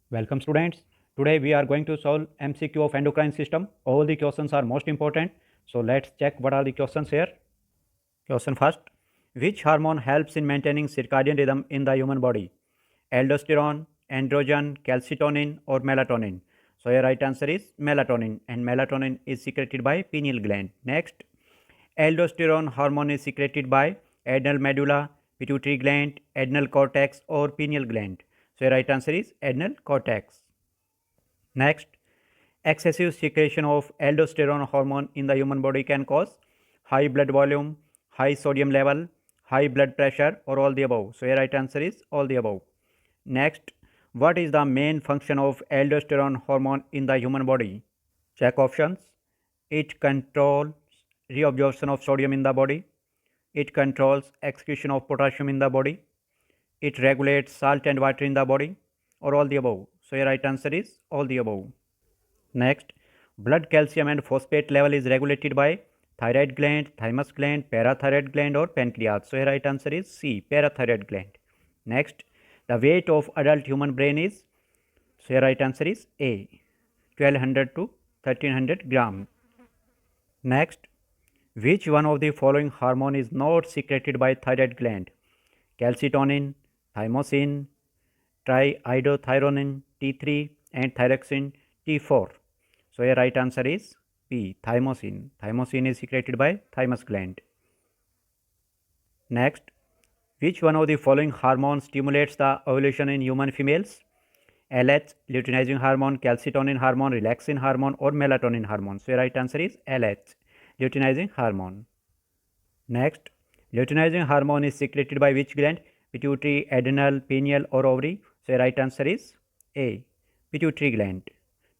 Welcome students. Today we are going to solve MCQ of endocrine system. All the questions are most important. So let's check what are the questions here. Question first. Which hormone helps in maintaining circadian rhythm in the human body? Aldosterone, androgen, calcitonin or melatonin? So your right answer is melatonin, and melatonin is secreted by pineal gland. Next. Aldosterone hormone is secreted by adrenal medulla, pituitary gland, adrenal cortex or pineal gland. So your right answer is adrenal cortex. Next, excessive secretion of aldosterone hormone in the human body can cause high blood volume, high sodium level, high blood pressure or all the above. So your right answer is all the above. Next, what is the main function of aldosterone hormone in the human body? Check options. It controls reabsorption of sodium in the body. It controls excretion of potassium in the body. It regulates salt and water in the body, or all the above. So your right answer is all the above. Next, blood calcium and phosphate level is regulated by thyroid gland, thymus gland, parathyroid gland or pancreas. So your right answer is C, parathyroid gland. Next, the weight of adult human brain is, so your right answer is A, 1200 to 1300 gram. Next, which one of the following hormone is not secreted by thyroid gland? Calcitonin, thymosin, triiodothyronin T3 and thyroxine T4. So your right answer is B, thymosin. Thymosin is secreted by thymus gland. Next, which one of the following hormones stimulates the ovulation in human females? LH, luteinizing hormone, calcitonin hormone, relaxin hormone or melatonin hormone. So your right answer is LH, luteinizing hormone. Next, luteinizing hormone is secreted by which gland? Pituitary, adrenal, pineal or ovary? So your right answer is A, pituitary gland.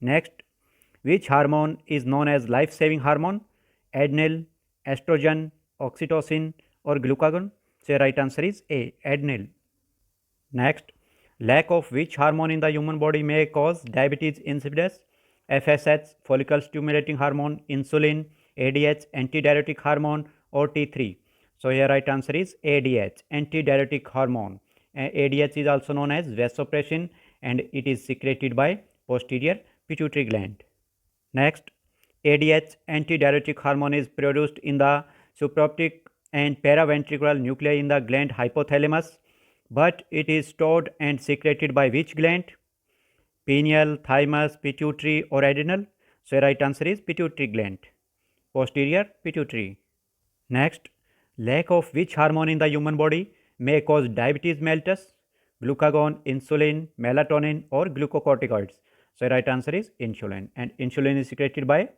Next, which hormone is known as life-saving hormone? Adrenal, estrogen, oxytocin or glucagon? So your right answer is A, adrenal. Next, lack of which hormone in the human body may cause diabetes insipidus? FSH, follicle stimulating hormone, insulin, ADH antidiuretic harmone or T3. So here right answer is ADH, antidiuretic hormone. ADH is also known as vasopressin and it is secreted by posterior pituitary gland. Next, ADH antidiuretic hormone is produced in the supraoptic and paraventricular nuclei in the gland hypothalamus, but it is stored and secreted by which gland? Pineal, thymus, pituitary or adrenal? So right answer is pituitary gland, posterior pituitary. Next, lack of which hormone in the human body may cause diabetes mellitus? Glucagon, insulin, melatonin or glucocorticoids? So right answer is insulin, and insulin is secreted by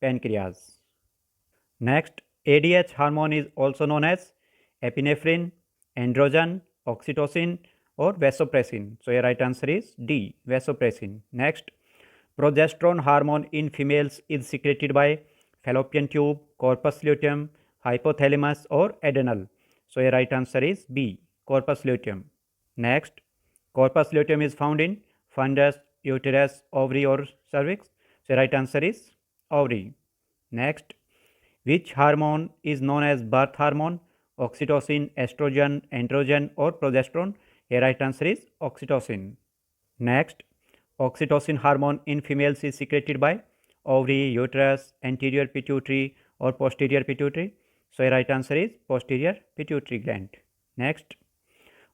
pancreas. Next, ADH hormone is also known as epinephrine, androgen, oxytocin or vasopressin. So your right answer is D, vasopressin. Next, progesterone hormone in females is secreted by fallopian tube, corpus luteum, hypothalamus or adrenal. So your right answer is B, corpus luteum. Next, corpus luteum is found in fundus, uterus, ovary or cervix. So right answer is ovary. Next, which hormone is known as birth hormone? Oxytocin, estrogen, androgen or progesterone? Here right answer is oxytocin. Next, oxytocin hormone in females is secreted by ovary, uterus, anterior pituitary or posterior pituitary. So right answer is posterior pituitary gland. Next,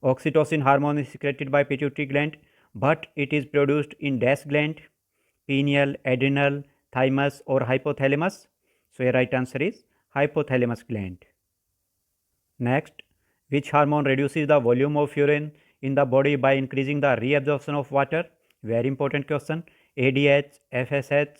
oxytocin hormone is secreted by pituitary gland, but it is produced in dash gland, pineal, adrenal, thymus or hypothalamus. So your right answer is hypothalamus gland. Next, which hormone reduces the volume of urine in the body by increasing the reabsorption of water? Very important question. ADH, FSH,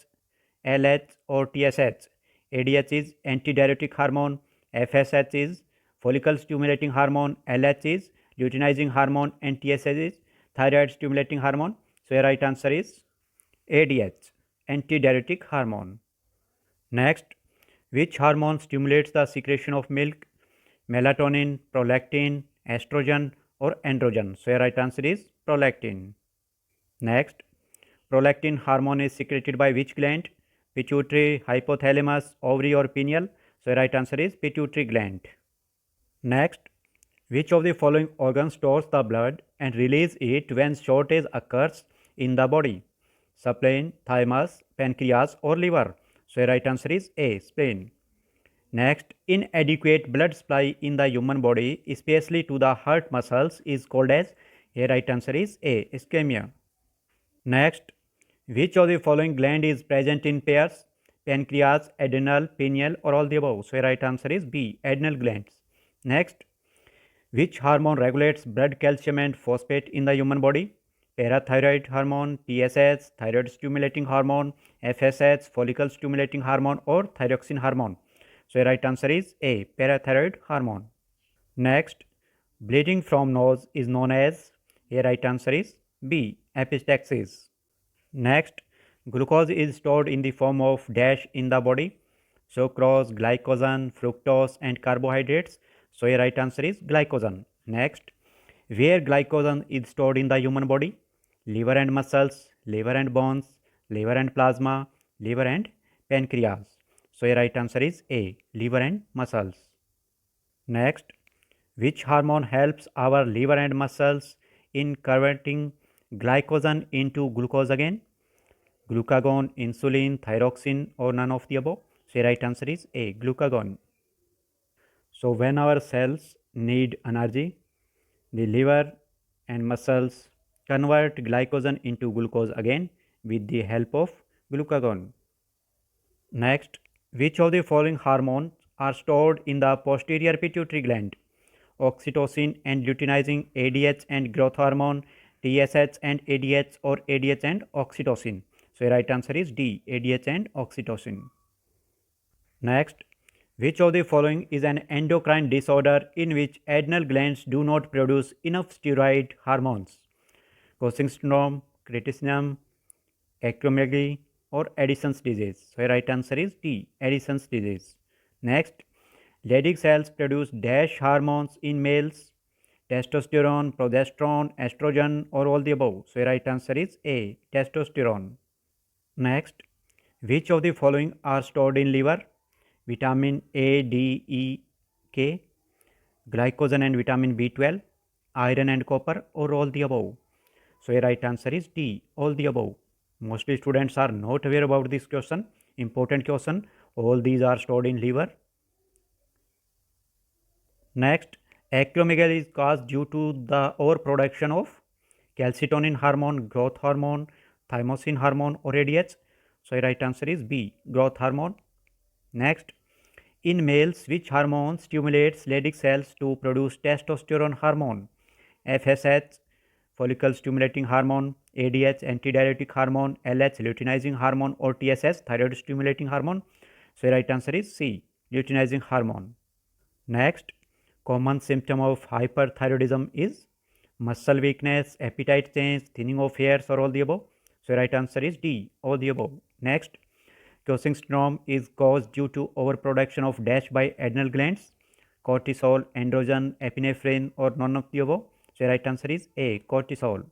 LH or TSH? ADH is antidiuretic hormone, FSH is follicle stimulating hormone, LH is luteinizing hormone and TSH is thyroid stimulating hormone. So your right answer is ADH, antidiuretic hormone. Next, which hormone stimulates the secretion of milk? Melatonin, prolactin, estrogen or androgen? So your right answer is prolactin. Next, prolactin hormone is secreted by which gland? Pituitary, hypothalamus, ovary or pineal? So right answer is pituitary gland. Next, which of the following organ stores the blood and release it when shortage occurs in the body? Spleen, thymus, pancreas or liver? So right answer is A, spleen. Next, inadequate blood supply in the human body, especially to the heart muscles, is called as, a right answer is A, ischemia. Next, which of the following gland is present in pairs? Pancreas, adrenal, pineal or all the above? So right answer is B, adrenal glands. Next, which hormone regulates blood calcium and phosphate in the human body? Parathyroid hormone, TSH, thyroid stimulating hormone, FSH, follicle stimulating hormone or thyroxine hormone? So right answer is A, parathyroid hormone. Next, bleeding from nose is known as, a right answer is B, epistaxis. Next, glucose is stored in the form of dash in the body, sucrose, glycogen, fructose and carbohydrates. So a right answer is glycogen. Next, where glycogen is stored in the human body? Liver and muscles, liver and bones, liver and plasma, liver and pancreas. So a right answer is A, liver and muscles. Next, which hormone helps our liver and muscles in converting glycogen into glucose again? Glucagon, insulin, thyroxine or none of the above? So right answer is A, glucagon. So when our cells need energy, the liver and muscles convert glycogen into glucose again with the help of glucagon. Next, which of the following hormones are stored in the posterior pituitary gland? Oxytocin and luteinizing, ADH and growth hormone, TSH and ADH or ADH and oxytocin? So right answer is D, ADH and oxytocin. Next, which of the following is an endocrine disorder in which adrenal glands do not produce enough steroid hormones? Cushing's syndrome, cretinism, acromegaly or Addison's disease? So right answer is D, Addison's disease. Next, Leydig cells produce dash hormones in males, testosterone, progesterone, estrogen or all the above? So right answer is A, testosterone. Next, which of the following are stored in liver? Vitamin A, D, E, K, glycogen and vitamin B12, iron and copper or all the above? So a right answer is D, all the above. Mostly students are not aware about this question. Important question. All these are stored in liver. Next, acromegaly is caused due to the overproduction of calcitonin hormone, growth hormone, thymosin hormone or ADH. So right answer is B, growth hormone. Next, in males, which hormone stimulates Leydig cells to produce testosterone hormone? FSH, follicle stimulating hormone, ADH antidiuretic harmone, LH luteinizing hormone or TSH thyroid stimulating hormone? So right answer is C, luteinizing hormone. Next, common symptom of hyperthyroidism is muscle weakness, appetite change, thinning of hairs or all the above? So right answer is D, all the above. Next, Cushing's syndrome is caused due to overproduction of dash by adrenal glands, cortisol, androgen, epinephrine or none of the above? So right answer is A, cortisol.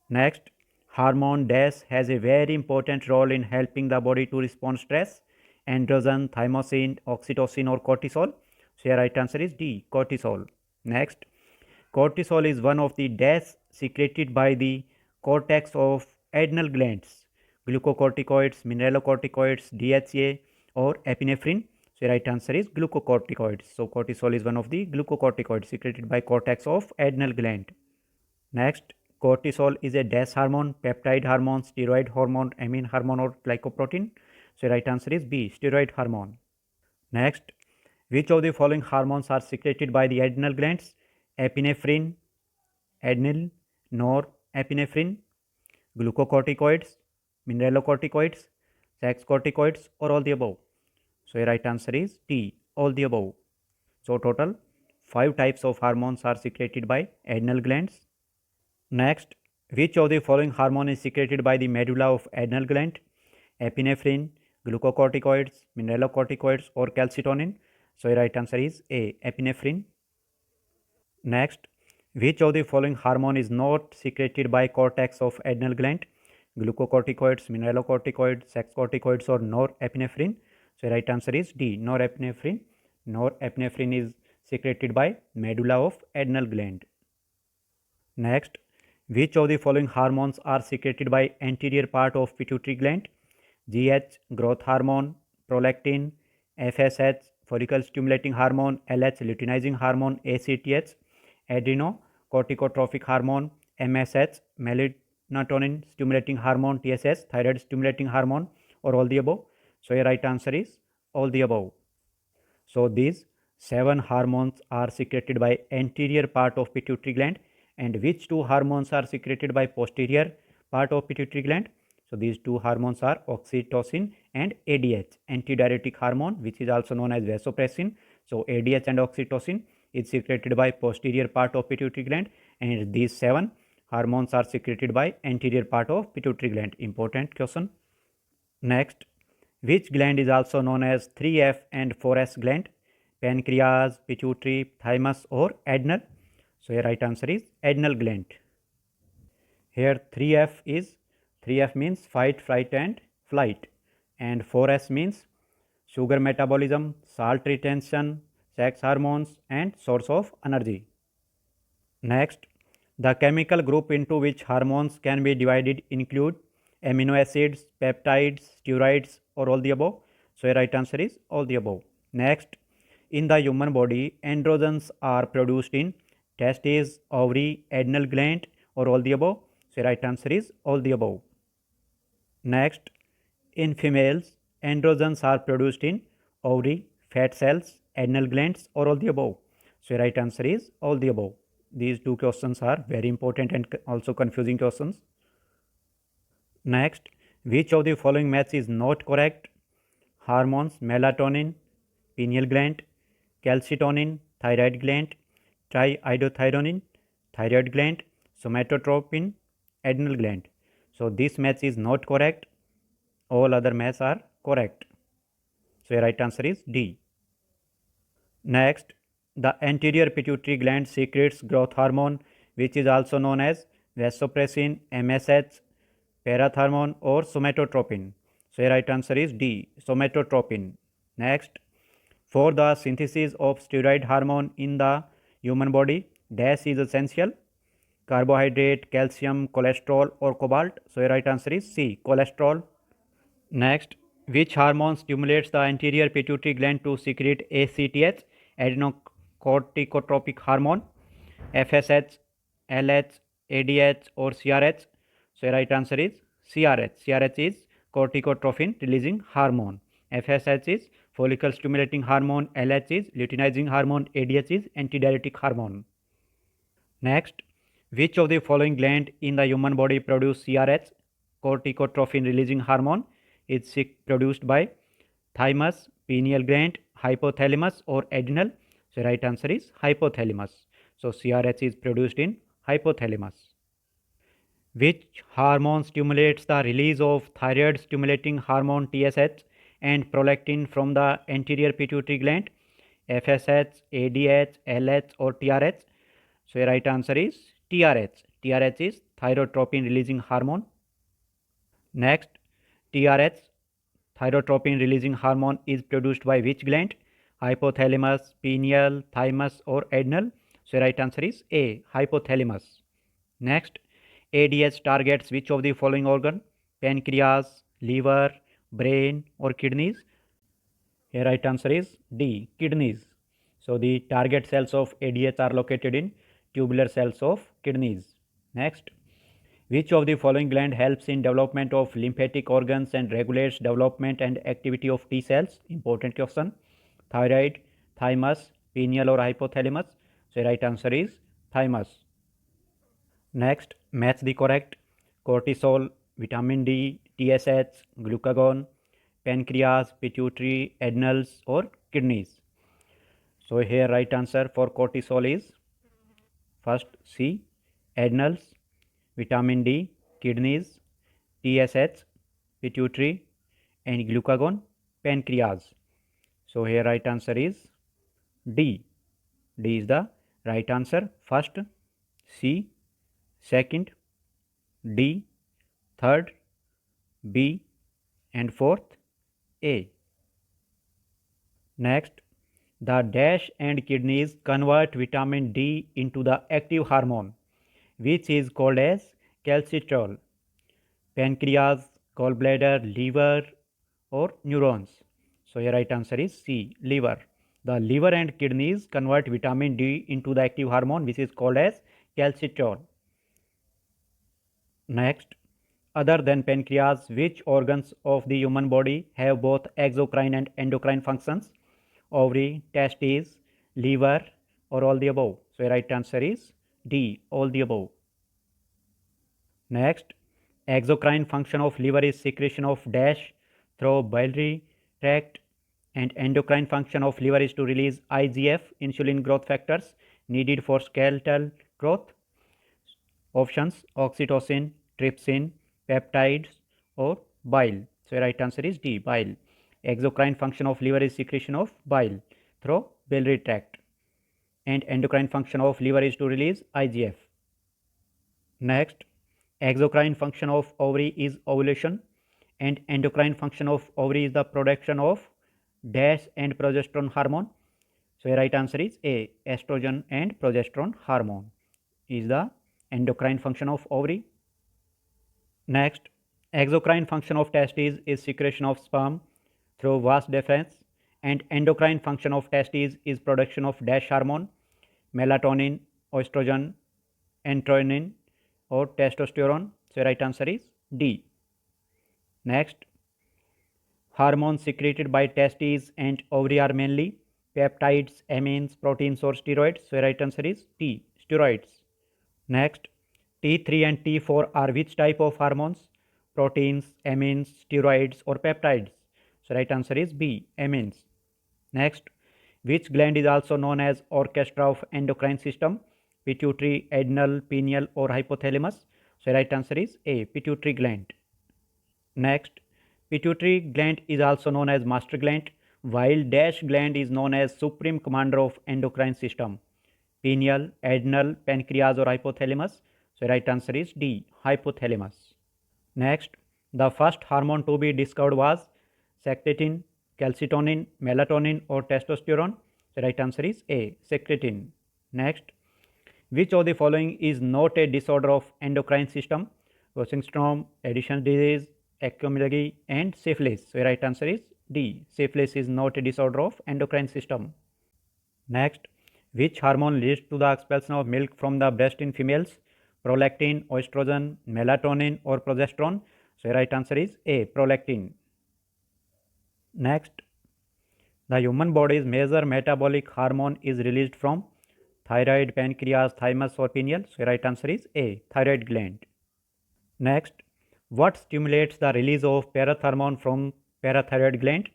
Next, hormone dash has a very important role in helping the body to respond stress. Androgen, thymosin, oxytocin or cortisol? So your right answer is D, cortisol. Next, cortisol is one of the dash secreted by the cortex of adrenal glands. Glucocorticoids, mineralocorticoids, DHA or epinephrine? So right answer is glucocorticoids. So cortisol is one of the glucocorticoids secreted by cortex of adrenal gland. Next, cortisol is a dash hormone, peptide hormone, steroid hormone, amine hormone or glycoprotein? So right answer is B, steroid hormone. Next, which of the following hormones are secreted by the adrenal glands? Epinephrine, adrenal, norepinephrine, glucocorticoids, mineralocorticoids, sex corticoids or all the above? So your right answer is D, all the above. So total 5 types of hormones are secreted by adrenal glands. Next, which of the following hormone is secreted by the medulla of adrenal gland? Epinephrine, glucocorticoids, mineralocorticoids or calcitonin? So your right answer is A, epinephrine. Next, which of the following hormone is not secreted by cortex of adrenal gland? Glucocorticoids, mineralocorticoids, sex corticoids or norepinephrine? So right answer is D, norepinephrine. Norepinephrine is secreted by medulla of adrenal gland. Next, Which of the following hormones are secreted by anterior part of pituitary gland? GH, growth hormone, prolactin, FSH, follicle stimulating hormone, LH, luteinizing hormone, ACTH, adrenocorticotropic hormone, MSH, melatonin stimulating hormone, TSH, thyroid stimulating hormone, or all the above. So your right answer is all the above. So these 7 hormones are secreted by anterior part of pituitary gland, and which 2 hormones are secreted by posterior part of pituitary gland? So these 2 hormones are oxytocin and ADH antidiuretic hormone, which is also known as vasopressin. So ADH and oxytocin is secreted by posterior part of pituitary gland, and these 7 hormones are secreted by anterior part of pituitary gland. Important question. Next, which gland is also known as 3F and 4S gland? Pancreas, pituitary, thymus, or adrenal? So your right answer is adrenal gland. Here 3F means fight, flight, and flight, and 4S means sugar metabolism, salt retention, sex hormones, and source of energy. Next, the chemical group into which hormones can be divided include amino acids, peptides, steroids, or all the above. So your right answer is all the above. Next, in the human body, androgens are produced in testes, ovary, adrenal gland, or all the above. So your right answer is all the above. Next, in females, androgens are produced in ovary, fat cells, adrenal glands, or all the above. So your right answer is all the above. These 2 questions are very important and also confusing questions. Next, which of the following match is not correct? Hormones: melatonin, pineal gland; calcitonin, thyroid gland; triiodothyronine, thyroid gland; somatotropin, adrenal gland. So this match is not correct. All other matches are correct. So your right answer is D. Next, the anterior pituitary gland secretes growth hormone, which is also known as vasopressin, MSH, parathormone, or somatotropin. So your right answer is D, somatotropin. Next, for the synthesis of steroid hormone in the human body, dash is essential: carbohydrate, calcium, cholesterol, or cobalt. So your right answer is C, cholesterol. Next, which hormone stimulates the anterior pituitary gland to secrete ACTH, adrenocorticotropic hormone? FSH, LH, ADH, or CRH? So, right answer is CRH. CRH is corticotropin releasing hormone. FSH is follicle stimulating hormone. LH is luteinizing hormone. ADH is antidiuretic hormone. Next, which of the following gland in the human body produce CRH, corticotropin releasing hormone? Is produced by thymus, pineal gland, hypothalamus, or adrenal? So right answer is hypothalamus. So CRH is produced in hypothalamus. Which hormone stimulates the release of thyroid stimulating hormone TSH and prolactin from the anterior pituitary gland? FSH, ADH, LH, or TRH? So your right answer is TRH. TRH is thyrotropin releasing hormone. Next, TRH, thyrotropin releasing hormone, is produced by which gland? Hypothalamus, pineal, thymus, or adrenal? So right answer is A, hypothalamus. Next, ADH targets which of the following organ? Pancreas, liver, brain, or kidneys? Here right answer is D, kidneys. So the target cells of ADH are located in tubular cells of kidneys. Next, which of the following gland helps in development of lymphatic organs and regulates development and activity of T cells? Important question. Thyroid, thymus, pineal, or hypothalamus? So right answer is thymus. Next, match the correct: cortisol, vitamin D, TSH, glucagon, pancreas, pituitary, adrenals, or kidneys. So here right answer for cortisol is first C, adrenals; vitamin D, kidneys; TSH, pituitary; and glucagon, pancreas. So here right answer is D. D is the right answer. First C, second D, third B, and fourth A. Next, the dash and kidneys convert vitamin D into the active hormone. which is called as calcitrol. Pancreas, gallbladder, liver, or neurons. So your right answer is C, liver. The liver and kidneys convert vitamin D into the active hormone which is called as calcitrol. Next, other than pancreas, which organs of the human body have both exocrine and endocrine functions? Ovary, testes, liver, or all the above? So your right answer is D, all the above. Next, exocrine function of liver is secretion of dash through biliary tract, and endocrine function of liver is to release IGF, insulin growth factors needed for skeletal growth. Options: oxytocin, trypsin, peptides, or bile. So right answer is D, bile. Exocrine function of liver is secretion of bile through biliary tract, and endocrine function of liver is to release IGF. Next, exocrine function of ovary is ovulation, and endocrine function of ovary is the production of dash and progesterone hormone. So your right answer is A, estrogen and progesterone hormone is the endocrine function of ovary. Next, exocrine function of testes is secretion of sperm through vas deferens, and endocrine function of testes is production of dash hormone, melatonin, estrogen, androgen, or testosterone. So right answer is D. Next, hormones secreted by testes and ovary are mainly peptides, amines, proteins, or steroids. So right answer is T, steroids. Next, T3 and T4 are which type of hormones? Proteins, amines, steroids, or peptides? So right answer is B, amines. Next, which gland is also known as orchestra of endocrine system? Pituitary, adrenal, pineal, or hypothalamus? So right answer is A, pituitary gland. Next, pituitary gland is also known as master gland, while dash gland is known as supreme commander of endocrine system. Pineal, adrenal, pancreas, or hypothalamus? So right answer is D, hypothalamus. Next, the first hormone to be discovered was secretin, calcitonin, melatonin, or testosterone. So right answer is A, secretin. Next, which of the following is not a disorder of endocrine system? Cushing syndrome, Addison's disease, Acromegaly, and syphilis. So right answer is D, syphilis is not a disorder of endocrine system. Next, which hormone leads to the expulsion of milk from the breast in females? Prolactin, estrogen, melatonin, or progesterone? So right answer is A, prolactin. Next, the human body's major metabolic hormone is released from thyroid, pancreas, thymus, or pineal. So right answer is A, thyroid gland. Next, what stimulates the release of parathormone from parathyroid gland?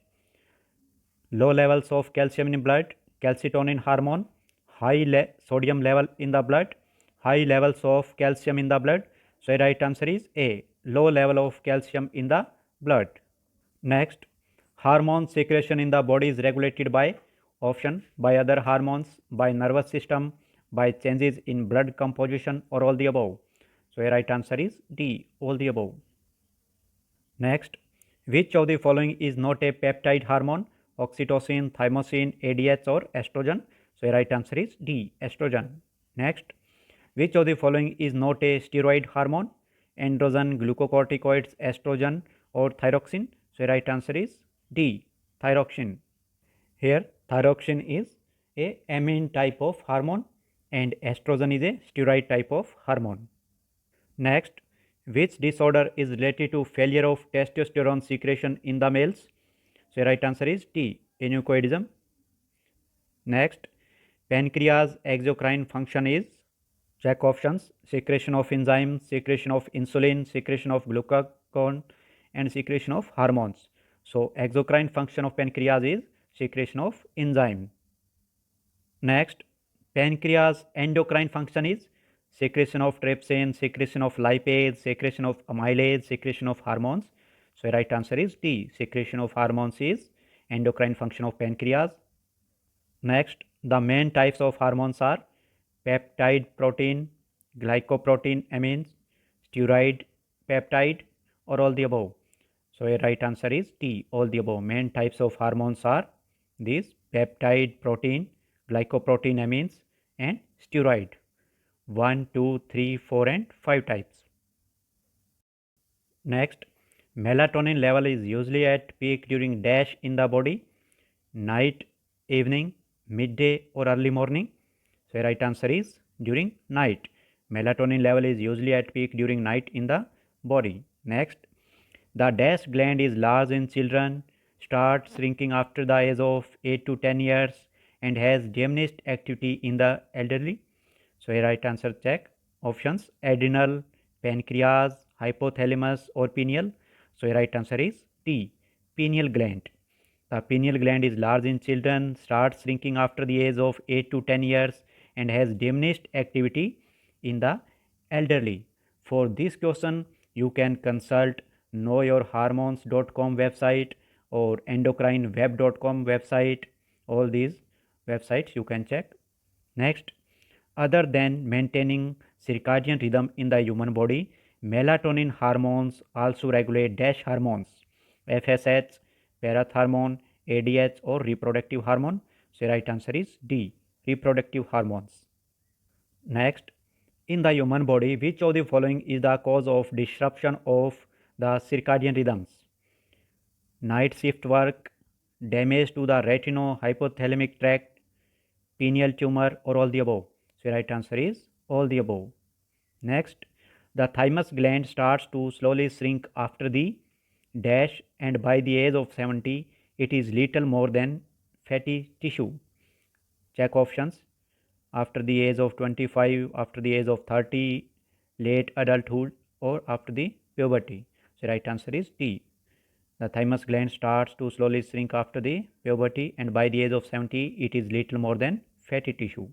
Low levels of calcium in blood, calcitonin hormone, sodium level in the blood, high levels of calcium in the blood. So right answer is A, low level of calcium in the blood. Next, hormone secretion in the body is regulated by option by other hormones, by nervous system, by changes in blood composition, or all the above. So right answer is D, all the above. Next, which of the following is not a peptide hormone? Oxytocin, thymosin, ADH, or estrogen? So right answer is D, estrogen. Next, which of the following is not a steroid hormone? Androgen, glucocorticoids, estrogen, or thyroxine? So right answer is D, thyroxine. Here thyroxine is a amine type of hormone and estrogen is a steroid type of hormone. Next, which disorder is related to failure of testosterone secretion in the males? So right answer is T, Endocrine. Next, pancreas exocrine function is, check options: secretion of enzymes, secretion of insulin, secretion of glucagon, and secretion of hormones. So exocrine function of pancreas is secretion of enzyme. Next, pancreas endocrine function is secretion of trypsin, secretion of lipase, secretion of amylase, secretion of hormones. So right answer is D, secretion of hormones is endocrine function of pancreas. Next, the main types of hormones are peptide protein, glycoprotein amines, steroid peptide, or all the above. So a right answer is D, all the above. Main types of hormones are these: peptide protein, glycoprotein amines, and steroid. 1, 2, 3, 4 and 5 types. Next, melatonin level is usually at peak during dash in the body, night, evening, midday or early morning. So right answer is during night. Melatonin level is usually at peak during night in the body. Next, the dash gland is large in children, starts shrinking after the age of 8 to 10 years and has diminished activity in the elderly. So here right answer check options adrenal, pancreas, hypothalamus or pineal. So here right answer is D, pineal gland. The pineal gland is large in children, starts shrinking after the age of 8 to 10 years and has diminished activity in the elderly. For this question, you can consult knowyourhormones.com website or endocrineweb.com website. All these websites you can check. Next, other than maintaining circadian rhythm in the human body, melatonin hormones also regulate dash hormones, FSH, parathormone, ADH or reproductive hormone. So right answer is D, reproductive hormones. Next, in the human body, which of the following is the cause of disruption of the circadian rhythms? Night shift work, damage to the retino-hypothalamic tract, pineal tumor or all the above. So right answer is all the above. Next, the thymus gland starts to slowly shrink after the dash and by the age of 70 it is little more than fatty tissue. Check options after the age of 25, after the age of 30, late adulthood or after the puberty. So right answer is D. The thymus gland starts to slowly shrink after the puberty and by the age of 70 it is little more than fatty tissue.